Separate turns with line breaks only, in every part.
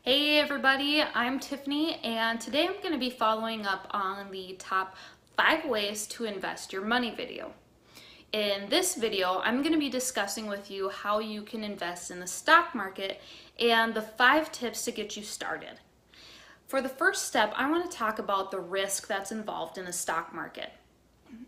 Hey everybody, I'm Tiffany, and today I'm going to be following up on the top 5 ways to invest your money video. In this video, I'm going to be discussing with you how you can invest in the stock market and the 5 tips to get you started. For the first step, I want to talk about the risk that's involved in the stock market.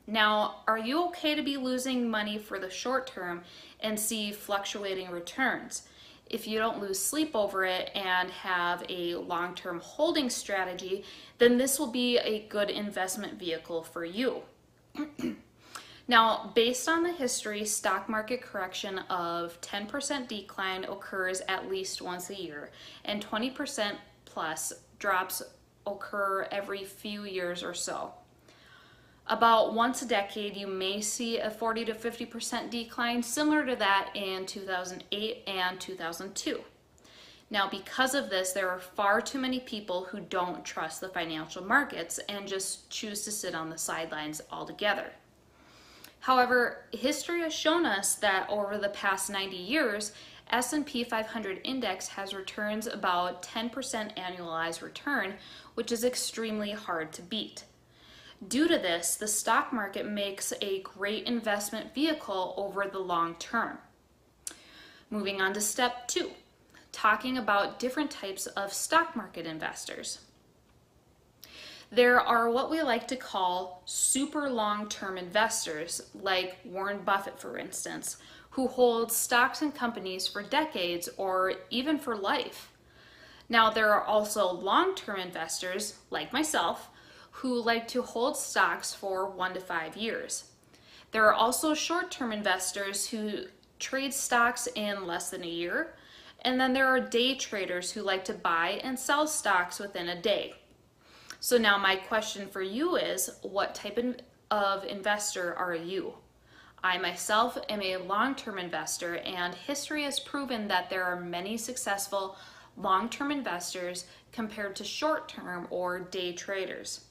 Now, are you okay to be losing money for the short term and see fluctuating returns? If you don't lose sleep over it and have a long-term holding strategy, then this will be a good investment vehicle for you. Now, based on the history, stock market correction of 10% decline occurs at least once a year, and 20% plus drops occur every few years or so. About once a decade, you may see a 40 to 50% decline, similar to that in 2008 and 2002. Now, because of this, there are far too many people who don't trust the financial markets and just choose to sit on the sidelines altogether. However, history has shown us that over the past 90 years, S&P 500 index has returns about 10% annualized return, which is extremely hard to beat. Due to this, the stock market makes a great investment vehicle over the long term. Moving on to step 2, talking about different types of stock market investors. There are what we like to call super long-term investors, like Warren Buffett, for instance, who hold stocks and companies for decades or even for life. Now, there are also long-term investors, like myself, who like to hold stocks for 1 to 5 years. There are also short-term investors who trade stocks in less than a year, and then there are day traders who like to buy and sell stocks within a day. So now my question for you is, what type of investor are you? I myself am a long-term investor, and history has proven that there are many successful long-term investors compared to short-term or day traders.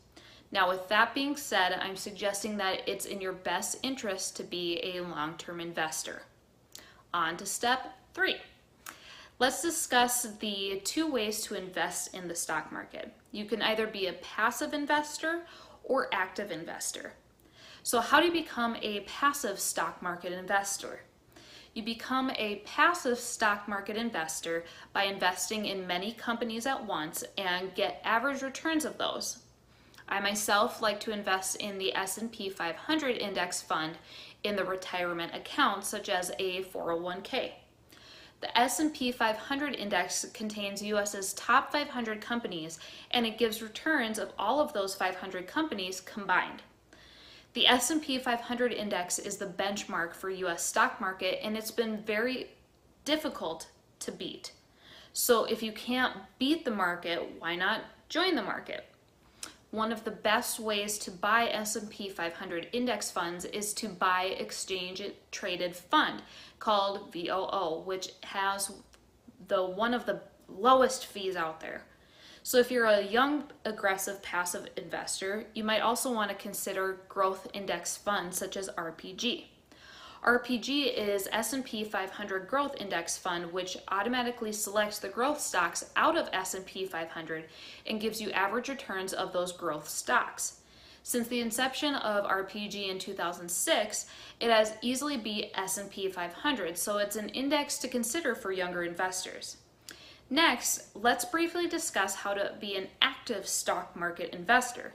Now, with that being said, I'm suggesting that it's in your best interest to be a long-term investor. On to step 3. Let's discuss the 2 ways to invest in the stock market. You can either be a passive investor or active investor. So how do you become a passive stock market investor? You become a passive stock market investor by investing in many companies at once and get average returns of those. I myself like to invest in the S&P 500 index fund in the retirement account, such as a 401k. The S&P 500 index contains US's top 500 companies, and it gives returns of all of those 500 companies combined. The S&P 500 index is the benchmark for US stock market, and it's been very difficult to beat. So if you can't beat the market, why not join the market? One of the best ways to buy S&P 500 index funds is to buy exchange-traded fund called VOO, which has one of the lowest fees out there. So if you're a young, aggressive, passive investor, you might also want to consider growth index funds such as RPG. RPG is S&P 500 Growth Index Fund, which automatically selects the growth stocks out of S&P 500 and gives you average returns of those growth stocks. Since the inception of RPG in 2006, it has easily beat S&P 500, so it's an index to consider for younger investors. Next, let's briefly discuss how to be an active stock market investor.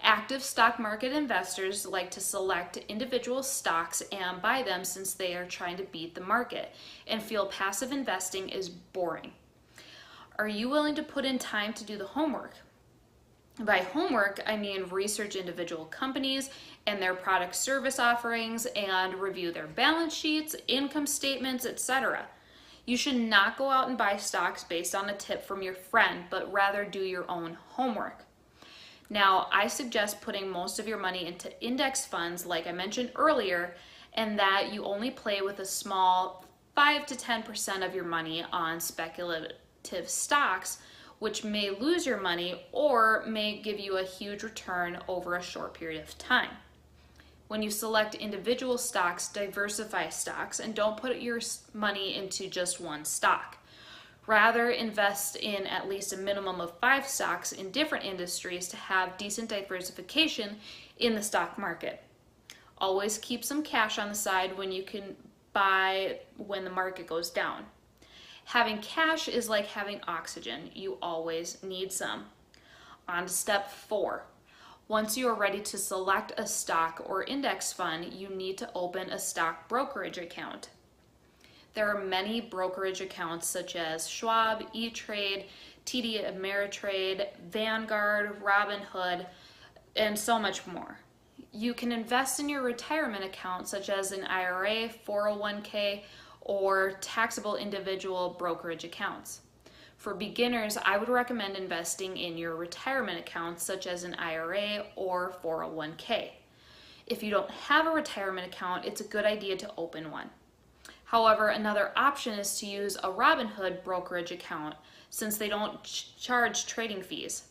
Active stock market investors like to select individual stocks and buy them since they are trying to beat the market and feel passive investing is boring. Are you willing to put in time to do the homework? By homework, I mean research individual companies and their product service offerings and review their balance sheets, income statements, etc. You should not go out and buy stocks based on a tip from your friend, but rather do your own homework. Now, I suggest putting most of your money into index funds, like I mentioned earlier, and that you only play with a small 5 to 10% of your money on speculative stocks, which may lose your money or may give you a huge return over a short period of time. When you select individual stocks, diversify stocks and don't put your money into just one stock. Rather, invest in at least a minimum of 5 stocks in different industries to have decent diversification in the stock market. Always keep some cash on the side when you can buy when the market goes down. Having cash is like having oxygen. You always need some. On to step 4. Once you are ready to select a stock or index fund, you need to open a stock brokerage account. There are many brokerage accounts such as Schwab, E-Trade, TD Ameritrade, Vanguard, Robinhood, and so much more. You can invest in your retirement account such as an IRA, 401k, or taxable individual brokerage accounts. For beginners, I would recommend investing in your retirement accounts such as an IRA or 401k. If you don't have a retirement account, it's a good idea to open one. However, another option is to use a Robinhood brokerage account since they don't charge trading fees.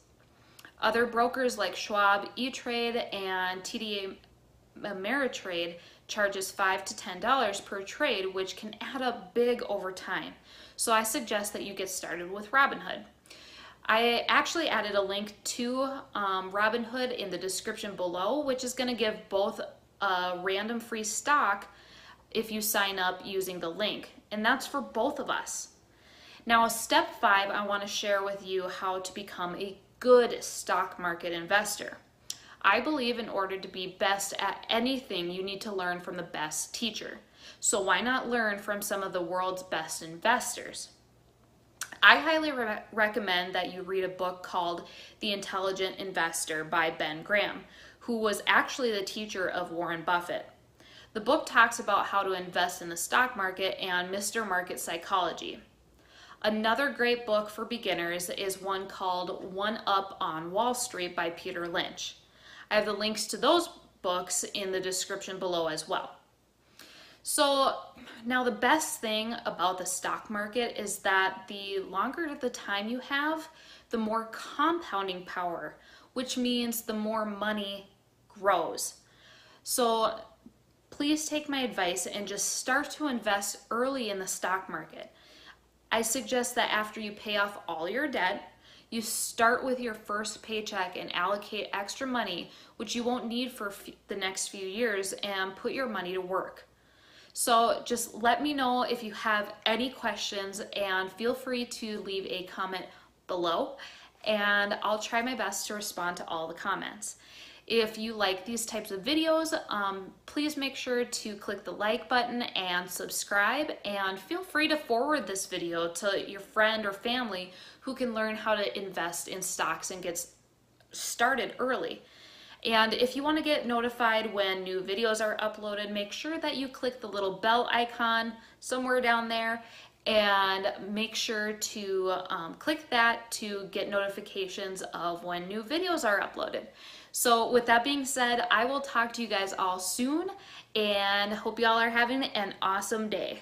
Other brokers like Schwab, E-Trade, and TD Ameritrade charges $5 to $10 per trade, which can add up big over time. So I suggest that you get started with Robinhood. I actually added a link to Robinhood in the description below, which is going to give both a random free stock if you sign up using the link, and that's for both of us. Now, step 5, I want to share with you how to become a good stock market investor. I believe in order to be best at anything, you need to learn from the best teacher. So why not learn from some of the world's best investors? I highly recommend that you read a book called The Intelligent Investor by Ben Graham, who was actually the teacher of Warren Buffett. The book talks about how to invest in the stock market and Mr. Market Psychology. Another great book for beginners is one called One Up on Wall Street by Peter Lynch. I have the links to those books in the description below as well. So now the best thing about the stock market is that the longer the time you have, the more compounding power, which means the more money grows. So please take my advice and just start to invest early in the stock market. I suggest that after you pay off all your debt, you start with your first paycheck and allocate extra money, which you won't need for the next few years, and put your money to work. So just let me know if you have any questions, and feel free to leave a comment below, and I'll try my best to respond to all the comments. If you like these types of videos, please make sure to click the like button and subscribe, and feel free to forward this video to your friend or family who can learn how to invest in stocks and get started early. And if you want to get notified when new videos are uploaded, make sure that you click the little bell icon somewhere down there, and make sure to click that to get notifications of when new videos are uploaded. So with that being said, I will talk to you guys all soon, and hope you all are having an awesome day.